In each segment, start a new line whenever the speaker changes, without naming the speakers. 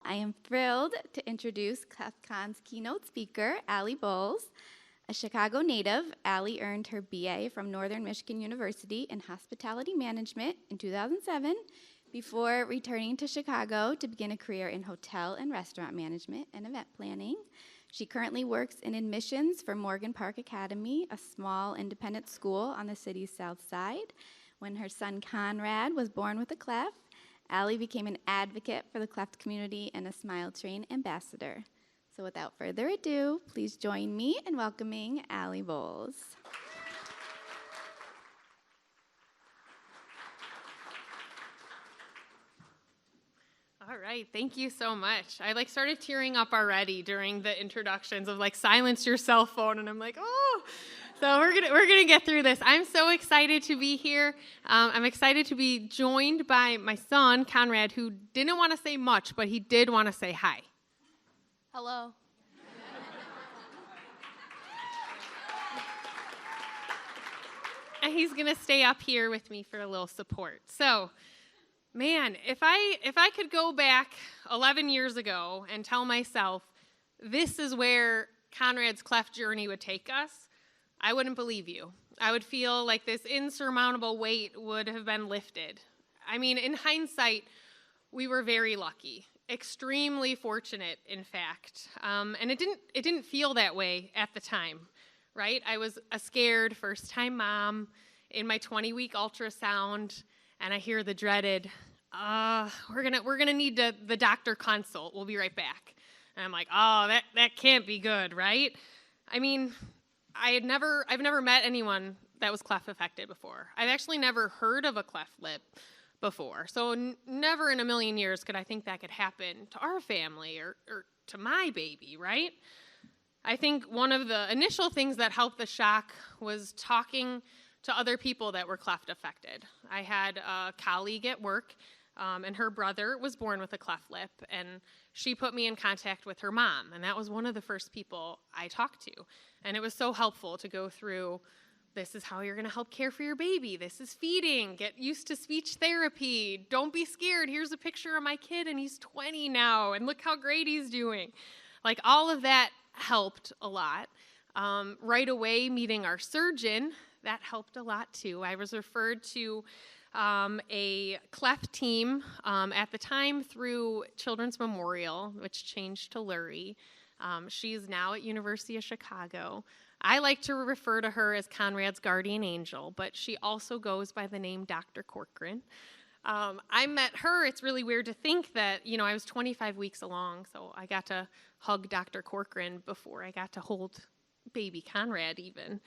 I am thrilled to introduce CleftCon's keynote speaker, Allie Bowles. A Chicago native, Allie earned her BA from Northern Michigan University in Hospitality Management in 2007 before returning to Chicago to begin a career in hotel and restaurant management and event planning. She currently works in admissions for Morgan Park Academy, a small independent school on the city's Southside. When her son Conrad was born with a cleft, Allie became an advocate for the cleft community and a Smile Train ambassador. So without further ado, please join me in welcoming Allie Bowles.
All right, thank you so much. I started tearing up already during the introductions of silence your cell phone, and I'm like, oh. So we're gonna get through this. I'm so excited to be here. I'm excited to be joined by my son Conrad, who didn't want to say much, but he did want to say hi.
Hello.
And he's gonna stay up here with me for a little support. So, man, if I could go back 11 years ago and tell myself this is where Conrad's cleft journey would take us, I wouldn't believe you. I would feel like this insurmountable weight would have been lifted. I mean, in hindsight, we were very lucky, extremely fortunate, in fact. And it didn't feel that way at the time, right? I was a scared first-time mom in my 20-week ultrasound, and I hear the dreaded, we're gonna need the doctor consult. We'll be right back. And I'm like, oh, that can't be good, right? I mean, I've never met anyone that was cleft affected before. I've actually never heard of a cleft lip before. So never in a million years could I think that could happen to our family or to my baby, right? I think one of the initial things that helped the shock was talking to other people that were cleft affected. I had a colleague at work, and her brother was born with a cleft lip, and she put me in contact with her mom, and that was one of the first people I talked to. And it was so helpful to go through, this is how you're going to help care for your baby. This is feeding. Get used to speech therapy. Don't be scared. Here's a picture of my kid, and he's 20 now, and look how great he's doing. All of that helped a lot. Right away, meeting our surgeon, that helped a lot too. I was referred to a cleft team at the time through Children's Memorial, which changed to Lurie. She's now at University of Chicago. I like to refer to her as Conrad's guardian angel, but she also goes by the name Dr. Corcoran. I met her. It's really weird to think that, I was 25 weeks along, so I got to hug Dr. Corcoran before I got to hold baby Conrad even.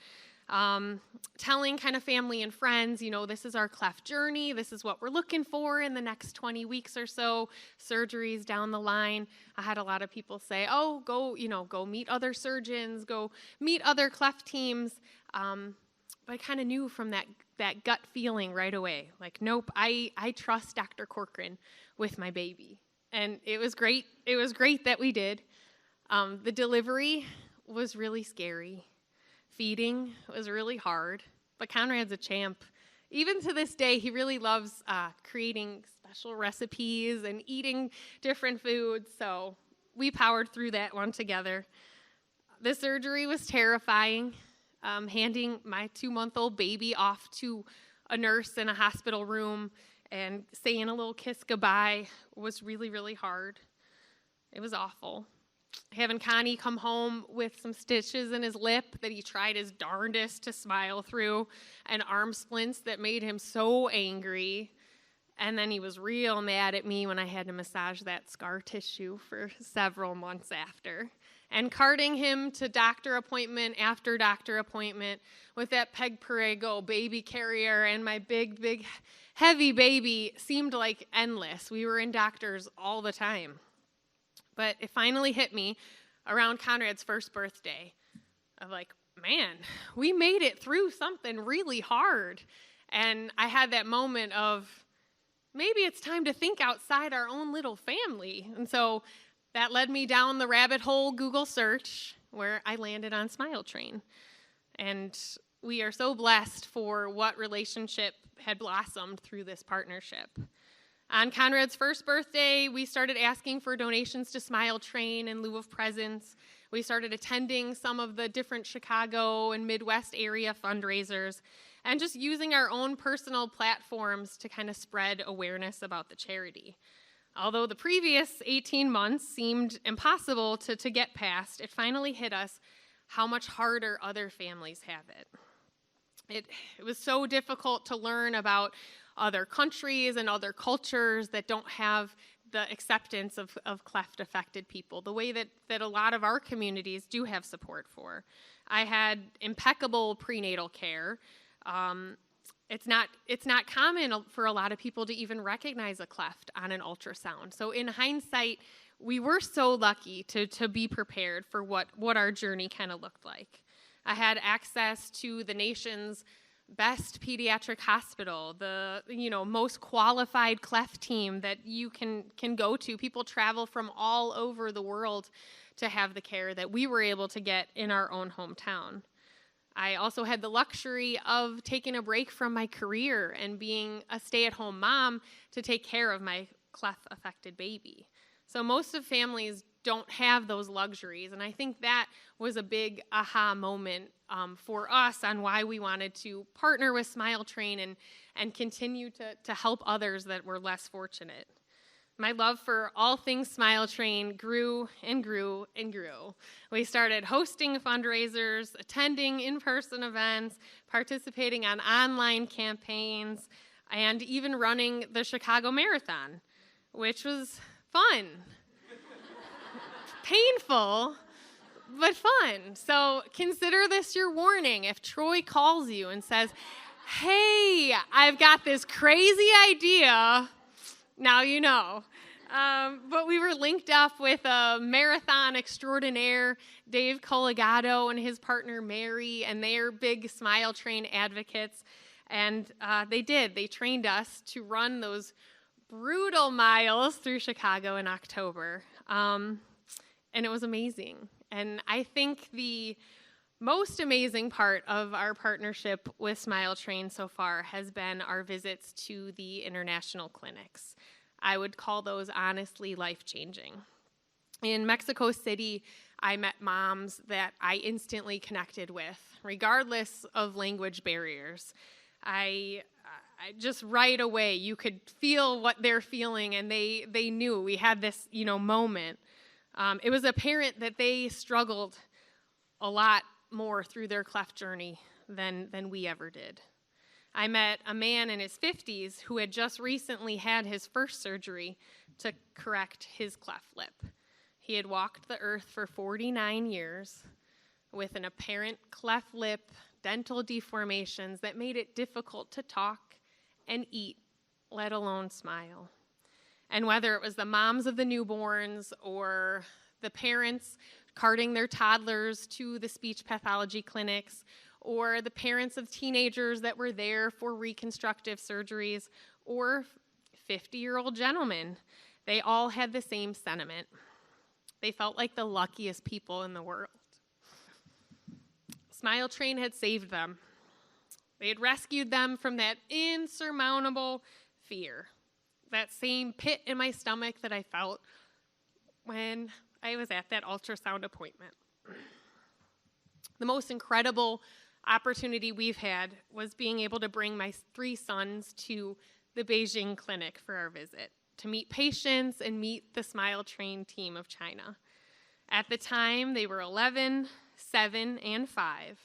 Telling kind of family and friends, this is our cleft journey. This is what we're looking for in the next 20 weeks or so, surgeries down the line. I had a lot of people say, oh, go meet other surgeons, go meet other cleft teams. But I kind of knew from that gut feeling right away, nope, I trust Dr. Corcoran with my baby. And it was great. It was great that we did. The delivery was really scary. Feeding was really hard, but Conrad's a champ. Even to this day, he really loves creating special recipes and eating different foods, so we powered through that one together. The surgery was terrifying. Handing my 2-month-old baby off to a nurse in a hospital room and saying a little kiss goodbye was really, really hard. It was awful. Having Connie come home with some stitches in his lip that he tried his darndest to smile through, and arm splints that made him so angry. And then he was real mad at me when I had to massage that scar tissue for several months after. And carting him to doctor appointment after doctor appointment with that Peg Perego baby carrier and my big, big, heavy baby seemed like endless. We were in doctors all the time. But it finally hit me around Conrad's first birthday of man, we made it through something really hard. And I had that moment of, maybe it's time to think outside our own little family. And so that led me down the rabbit hole Google search where I landed on Smile Train. And we are so blessed for what relationship had blossomed through this partnership. On Conrad's first birthday, we started asking for donations to Smile Train in lieu of presents. We started attending some of the different Chicago and Midwest area fundraisers and just using our own personal platforms to kind of spread awareness about the charity. Although the previous 18 months seemed impossible to get past, it finally hit us how much harder other families have it. It was so difficult to learn about other countries and other cultures that don't have the acceptance of cleft-affected people, the way that a lot of our communities do have support for. I had impeccable prenatal care. It's not common for a lot of people to even recognize a cleft on an ultrasound. So in hindsight, we were so lucky to be prepared for what our journey kind of looked like. I had access to the nation's best pediatric hospital, the most qualified cleft team that you can go to. People travel from all over the world to have the care that we were able to get in our own hometown. I also had the luxury of taking a break from my career and being a stay-at-home mom to take care of my cleft-affected baby. So most of families don't have those luxuries, and I think that was a big aha moment for us on why we wanted to partner with Smile Train and continue to help others that were less fortunate. My love for all things Smile Train grew and grew and grew. We started hosting fundraisers, attending in-person events, participating on online campaigns, and even running the Chicago Marathon, which was fun. Painful, but fun. So consider this your warning. If Troy calls you and says, hey, I've got this crazy idea, now you know. But we were linked up with a marathon extraordinaire, Dave Collegato and his partner Mary, and they are big Smile Train advocates. And they trained us to run those brutal miles through Chicago in October. And it was amazing. And I think the most amazing part of our partnership with Smile Train so far has been our visits to the international clinics. I would call those honestly life-changing. In Mexico City, I met moms that I instantly connected with, regardless of language barriers. I just right away, you could feel what they're feeling, and they knew. We had this, moment. It was apparent that they struggled a lot more through their cleft journey than we ever did. I met a man in his 50s who had just recently had his first surgery to correct his cleft lip. He had walked the earth for 49 years with an apparent cleft lip, dental deformations that made it difficult to talk and eat, let alone smile. And whether it was the moms of the newborns or the parents carting their toddlers to the speech pathology clinics, or the parents of teenagers that were there for reconstructive surgeries, or 50-year-old gentlemen, they all had the same sentiment. They felt like the luckiest people in the world. Smile Train had saved them. They had rescued them from that insurmountable fear, that same pit in my stomach that I felt when I was at that ultrasound appointment. The most incredible opportunity we've had was being able to bring my 3 sons to the Beijing clinic for our visit, to meet patients and meet the Smile Train team of China. At the time, they were 11, 7, and 5.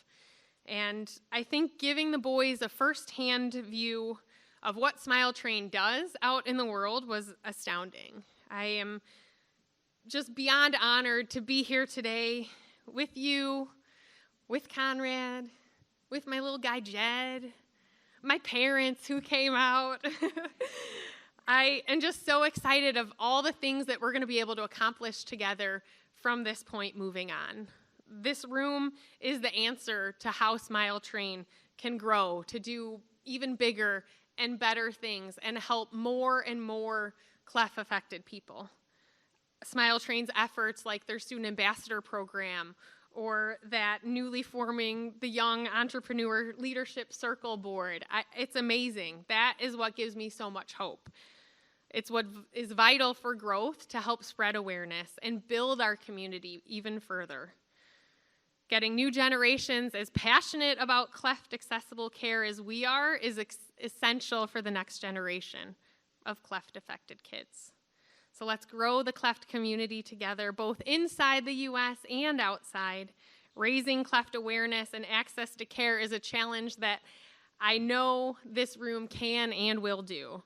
And I think giving the boys a firsthand view of what Smile Train does out in the world was astounding. I am just beyond honored to be here today with you, with Conrad, with my little guy Jed, my parents who came out. I am just so excited of all the things that we're going to be able to accomplish together from this point moving on. This room is the answer to how Smile Train can grow, to do even bigger and better things and help more and more cleft-affected people. Smile Train's efforts like their Student Ambassador Program or that newly forming the Young Entrepreneur Leadership Circle Board. It's amazing. That is what gives me so much hope. It's what is vital for growth to help spread awareness and build our community even further. Getting new generations as passionate about cleft accessible care as we are is essential for the next generation of cleft affected kids. So let's grow the cleft community together, both inside the U.S. and outside. Raising cleft awareness and access to care is a challenge that I know this room can and will do.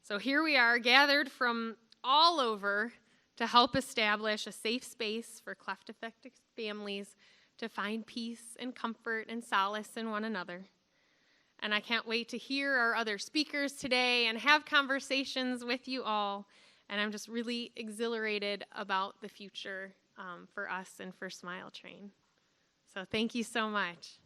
So here we are, gathered from all over to help establish a safe space for cleft affected families to find peace and comfort and solace in one another. And I can't wait to hear our other speakers today and have conversations with you all. And I'm just really exhilarated about the future for us and for Smile Train. So thank you so much.